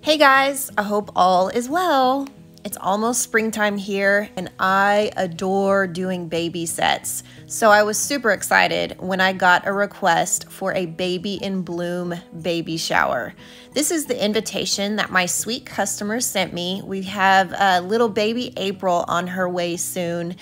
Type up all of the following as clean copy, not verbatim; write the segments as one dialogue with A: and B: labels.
A: Hey guys, I hope all is well. It's almost springtime here and I adore doing baby sets. So I was super excited when I got a request for a baby in bloom baby shower. This is the invitation that my sweet customer sent me. We have little baby April on her way soon.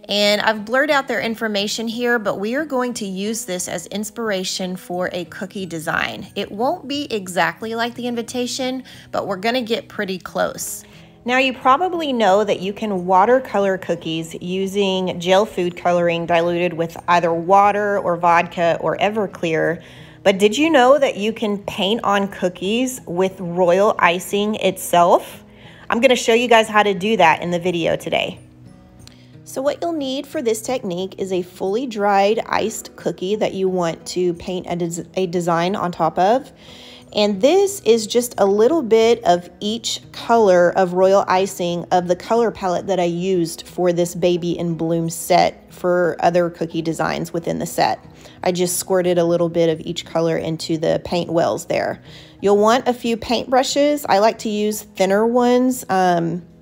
A: And I've blurred out their information here, but we are going to use this as inspiration for a cookie design. It won't be exactly like the invitation, but we're gonna get pretty close. Now you probably know that you can watercolor cookies using gel food coloring diluted with either water or vodka or Everclear. But did you know that you can paint on cookies with royal icing itself? I'm gonna show you guys how to do that in the video today. So what you'll need for this technique is a fully dried iced cookie that you want to paint a design on top of. And this is just a little bit of each color of royal icing of the color palette that I used for this baby in bloom set for other cookie designs within the set. I just squirted a little bit of each color into the paint wells there. You'll want a few paint brushes. I like to use thinner ones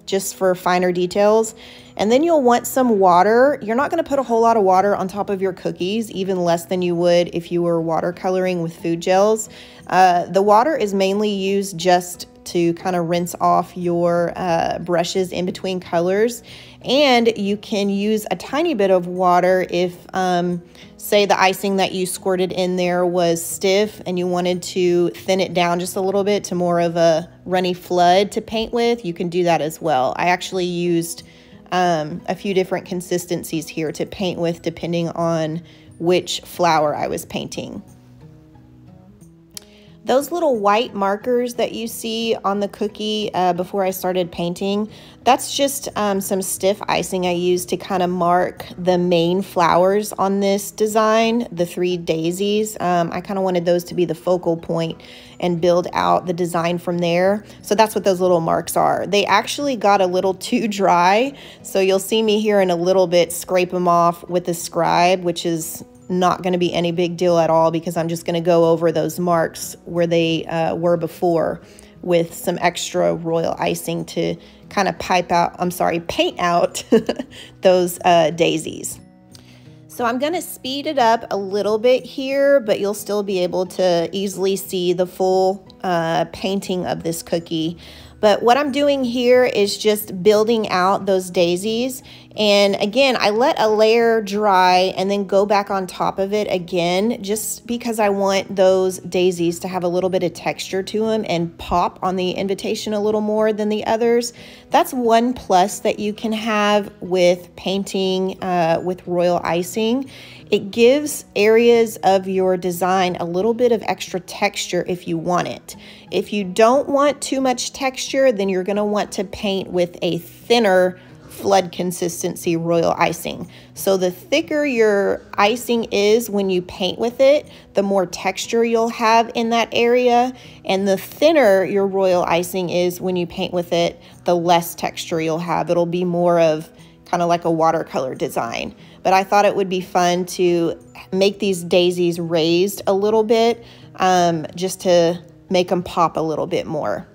A: just for finer details. And then you'll want some water. You're not going to put a whole lot of water on top of your cookies, even less than you would if you were watercoloring with food gels. The water is mainly used just to kind of rinse off your brushes in between colors. And you can use a tiny bit of water if, say, the icing that you squirted in there was stiff and you wanted to thin it down just a little bit to more of a runny flood to paint with. You can do that as well. I actually used a few different consistencies here to paint with depending on which flower I was painting. Those little white markers that you see on the cookie before I started painting, that's just some stiff icing I used to kind of mark the main flowers on this design, the 3 daisies. I kind of wanted those to be the focal point and build out the design from there. So that's what those little marks are. They actually got a little too dry, so you'll see me here in a little bit scrape them off with the scribe, which is not going to be any big deal at all because I'm just going to go over those marks where they were before with some extra royal icing to kind of paint out those daisies. So I'm going to speed it up a little bit here, but you'll still be able to easily see the full painting of this cookie. But what I'm doing here is just building out those daisies. And again, I let a layer dry and then go back on top of it again, just because I want those daisies to have a little bit of texture to them and pop on the invitation a little more than the others. That's one plus that you can have with painting with royal icing. It gives areas of your design a little bit of extra texture if you want it. If you don't want too much texture, then you're going to want to paint with a thinner flood consistency royal icing. So the thicker your icing is when you paint with it, the more texture you'll have in that area. And the thinner your royal icing is when you paint with it, the less texture you'll have. It'll be more of kind of like a watercolor design. But I thought it would be fun to make these daisies raised a little bit just to make them pop a little bit more.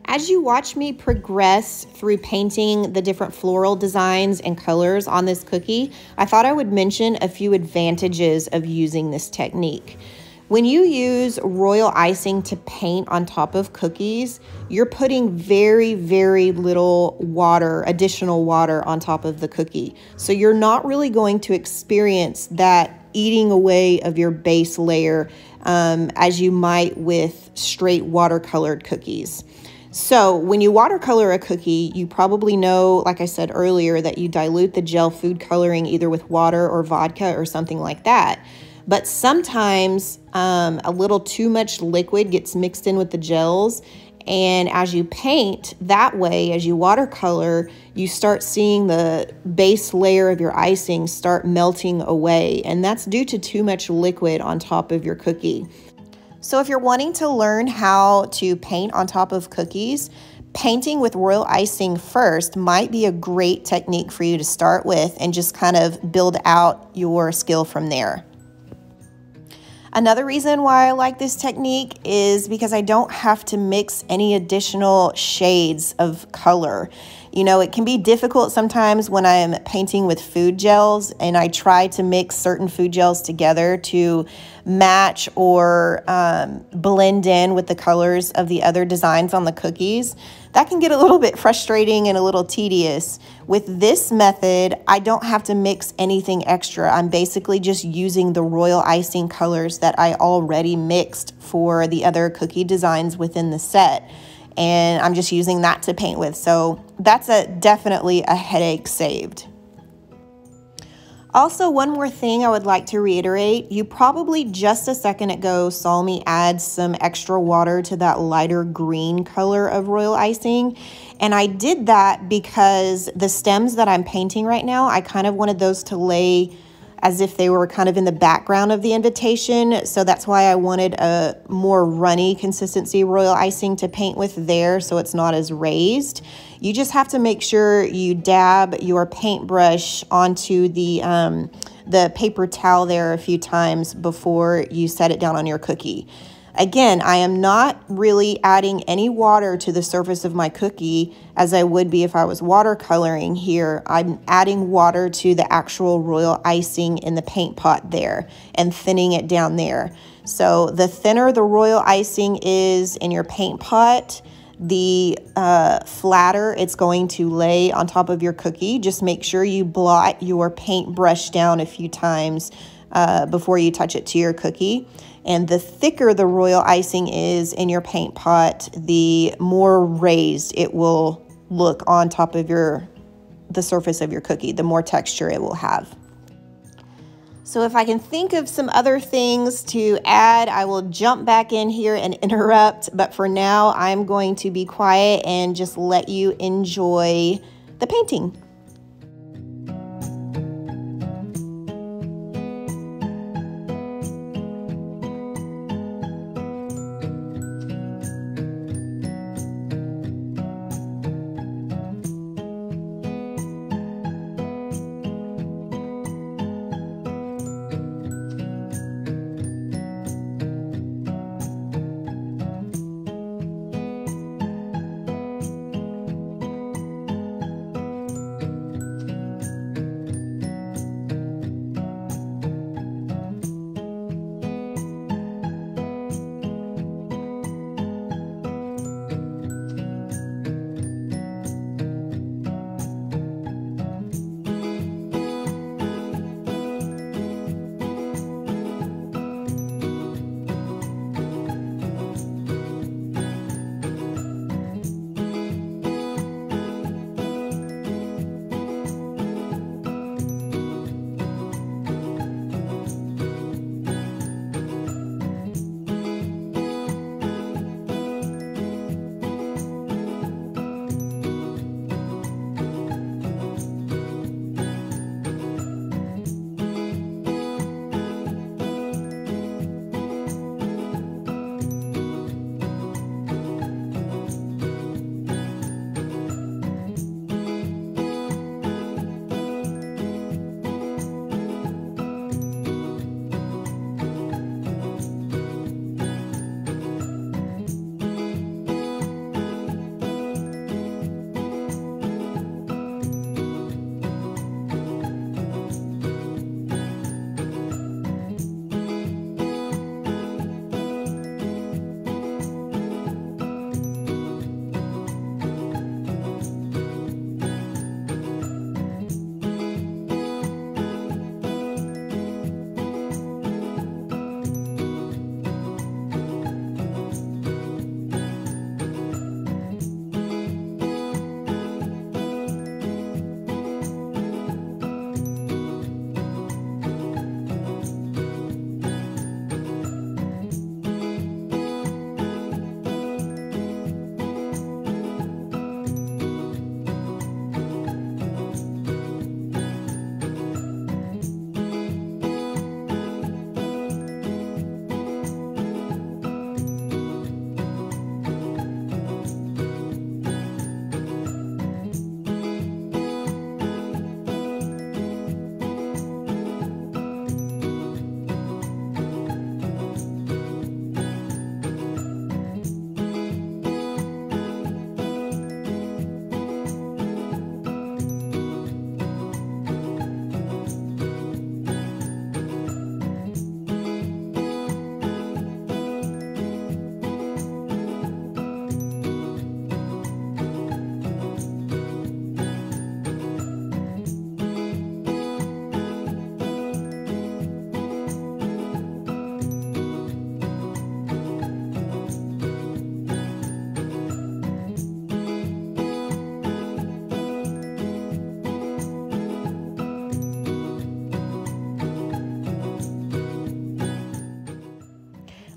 A: As you watch me progress through painting the different floral designs and colors on this cookie, I thought I would mention a few advantages of using this technique. When you use royal icing to paint on top of cookies, you're putting very, very little water, additional water on top of the cookie. So you're not really going to experience that eating away of your base layer as you might with straight watercolored cookies. So when you watercolor a cookie, you probably know, like I said earlier, that you dilute the gel food coloring either with water or vodka or something like that. But sometimes a little too much liquid gets mixed in with the gels. And as you paint that way, as you watercolor, you start seeing the base layer of your icing start melting away. And that's due to too much liquid on top of your cookie. So if you're wanting to learn how to paint on top of cookies, painting with royal icing first might be a great technique for you to start with and just kind of build out your skill from there. Another reason why I like this technique is because I don't have to mix any additional shades of color. You know, it can be difficult sometimes when I'm painting with food gels and I try to mix certain food gels together to match or blend in with the colors of the other designs on the cookies. That can get a little bit frustrating and a little tedious. With this method, I don't have to mix anything extra. I'm basically just using the royal icing colors that I already mixed for the other cookie designs within the set. And I'm just using that to paint with. So that's definitely a headache saved. Also, one more thing I would like to reiterate, you probably just a second ago saw me add some extra water to that lighter green color of royal icing. And I did that because the stems that I'm painting right now, I kind of wanted those to lay as if they were kind of in the background of the invitation. So that's why I wanted a more runny consistency royal icing to paint with there so it's not as raised. You just have to make sure you dab your paintbrush onto the paper towel there a few times before you set it down on your cookie. Again, I am not really adding any water to the surface of my cookie as I would be if I was watercoloring here. I'm adding water to the actual royal icing in the paint pot there and thinning it down there. So the thinner the royal icing is in your paint pot, the flatter it's going to lay on top of your cookie. Just make sure you blot your paintbrush down a few times before you touch it to your cookie. And the thicker the royal icing is in your paint pot, the more raised it will look on top of the surface of your cookie, the more texture it will have. So if I can think of some other things to add, I will jump back in here and interrupt. But for now, I'm going to be quiet and just let you enjoy the painting.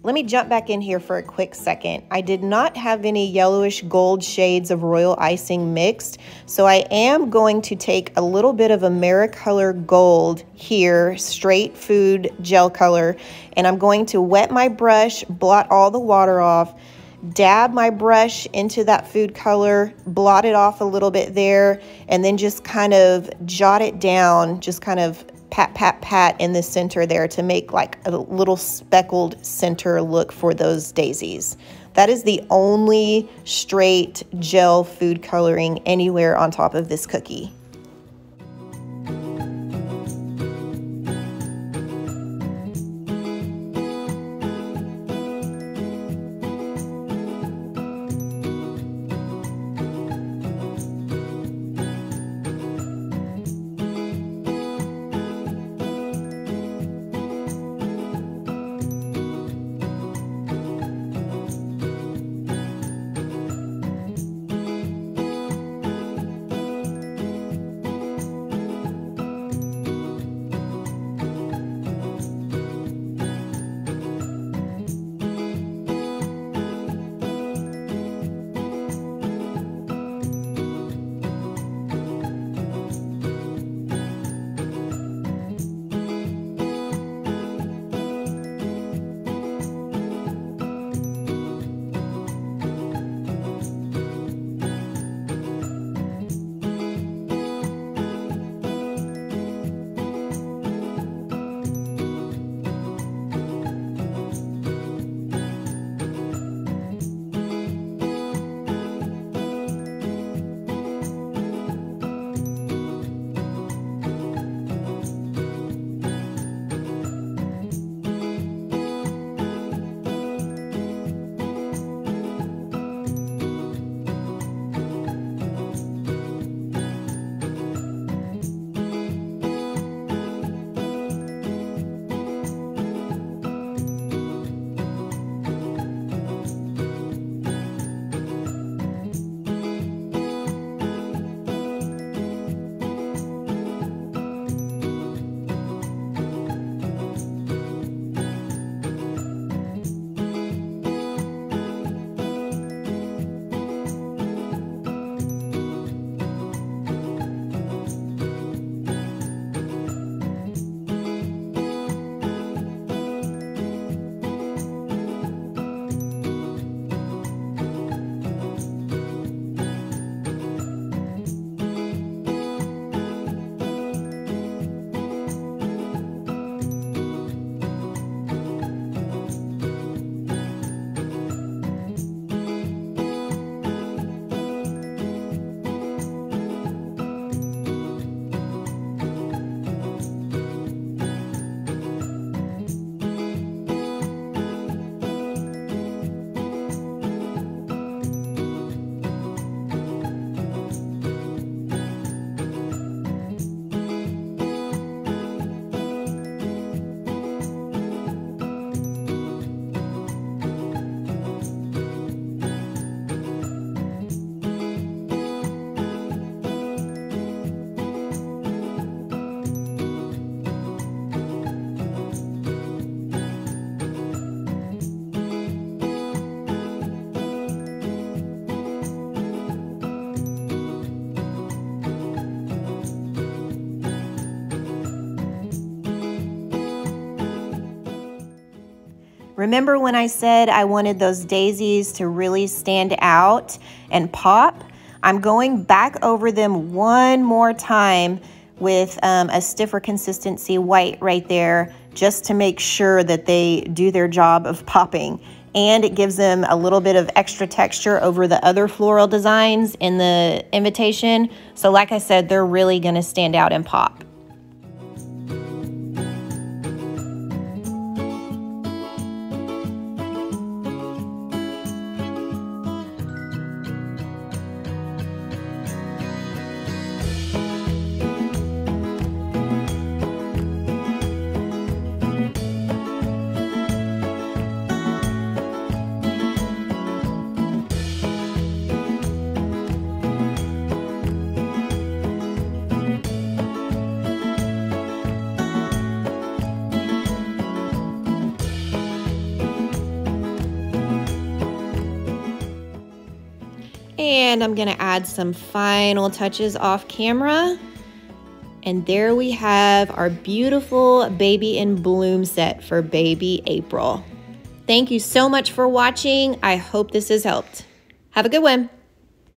A: Let me jump back in here for a quick second. I did not have any yellowish gold shades of royal icing mixed, so I am going to take a little bit of AmeriColor Gold here, straight food gel color, and I'm going to wet my brush, blot all the water off, dab my brush into that food color, blot it off a little bit there, and then just kind of jot it down, just kind of pat, pat, pat in the center there to make like a little speckled center look for those daisies. That is the only straight gel food coloring anywhere on top of this cookie. Remember when I said I wanted those daisies to really stand out and pop? I'm going back over them one more time with a stiffer consistency white right there, just to make sure that they do their job of popping. And it gives them a little bit of extra texture over the other floral designs in the invitation. So like I said, they're really gonna stand out and pop. And I'm gonna add some final touches off camera. And there we have our beautiful Baby in Bloom set for baby April. Thank you so much for watching. I hope this has helped. Have a good one.